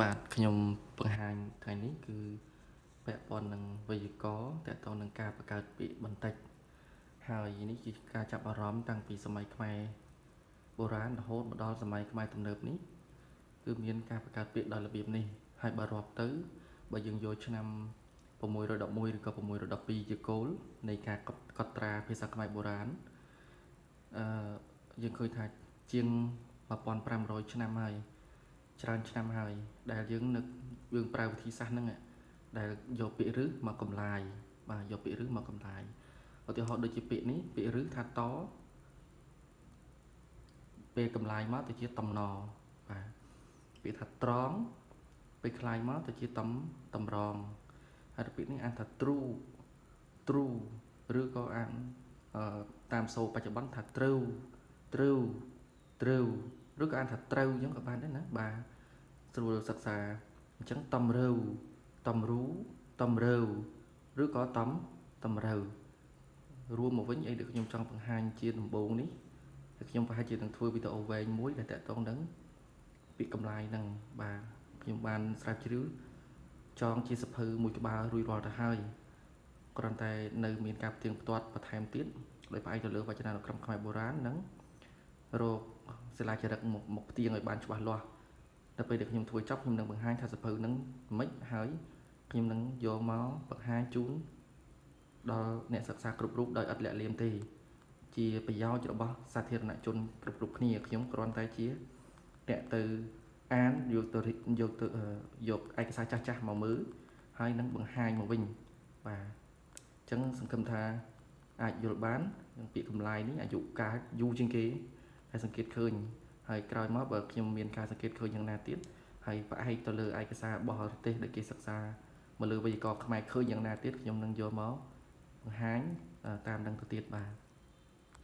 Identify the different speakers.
Speaker 1: បាទខ្ញុំបង្ហាញថ្ងៃនេះគឺពាក់ព័ន្ធនឹងវេយ្យាករណ៍តទៅនឹងការបង្កើតពាក្យបន្តិចហើយនេះជាការចាប់អារម្មណ៍តាំងពីសម័យខ្មែរបុរាណរហូតមកដល់សម័យខ្មែរទំនើបនេះគឺមានការបង្កើតពាក្យដោយរបៀបនេះហើយបើរាប់ទៅបើយើងយកឆ្នាំ611ឬក៏612ជាគោលនៃការកត់ត្រាភាសាខ្មែរបុរាណយើងឃើញថាជាង1500ឆ្នាំហើយច្រើនឆ្នាំហើយដែលយើងប្រើវិធីសាស្ត្រហ្នឹងដែលយកពាក្យរឹសមកកំឡាយបាទយកពាក្យរឹសមកកំឡាយឧទាហរណ៍ដូចជាពាក្យនេះពាក្យរឹសថាតពេលកំឡាយមកទៅជាតំណបាទពាក្យថាត្រង់ពេលคล้ายមកទៅជាតម្រងហើយពាក្យនេះអានថាទ្រូឬក៏អានតាមសូរបច្ចុប្បន្នថាត្រូវឬក៏អានថាត្រូវអញ្ចឹងក៏បានដែរណាបាទស្រួលសិក្សាអញ្ចឹងតំរូវតម្រូតម្រើវឬក៏តម្រូវរួមមកវិញអីដែលខ្ញុំចង់បង្ហាញជាដំបូងនេះហើយខ្ញុំប្រហែលជានឹងធ្វើវីដេអូវែងមួយដែលតាក់ទងនឹងពាក្យកម្លាយហ្នឹងបាទខ្ញុំបានស្រាវជ្រាវចងជាសភៅមួយក្បាលរួចរាល់ទៅហើយគ្រាន់តែនៅមានការផ្ទៀងផ្ទាត់បន្ថែមទៀតដោយផ្អែកទៅលើវចនានុក្រមខ្មែរបុរាណនិងរកសិលាចារឹកមកផ្ទៀងឲ្យបានច្បាស់លាស់ដល់ពេលដែលខ្ញុំធ្វើចប់ខ្ញុំនឹងបង្ហាញថាសភៅហ្នឹងមិនហើយខ្ញុំនឹងយកមកបង្ហាញជូនដល់អ្នកសិក្សាគ្រប់រូបដោយឥតលាក់លៀមទេជាប្រយោជន៍របស់សាធារណជនគ្រប់គ្នាខ្ញុំគ្រាន់តែជាអ្នកទៅអានយកឯកសារចាស់មកមើលហើយនឹងបង្ហាញមកវិញបាទអញ្ចឹងសង្ឃឹមថាអាចយល់បាននឹងពាក្យកម្លាយនេះអាយុកាលយូរជាងគេហើយសង្កេតឃើញហើយក្រោយមកបើខ្ញុំមានការសង្កេតឃើញយ៉ាងណាទៀតហើយផ្អែកទៅលើឯកសារបរទេសដែលគេសិក្សាមកលើវេយ្យាករណ៍ខ្មែរឃើញយ៉ាងណាទៀតខ្ញុំនឹងយកមកបង្ហាញតាមនឹងទៅទៀតបាទ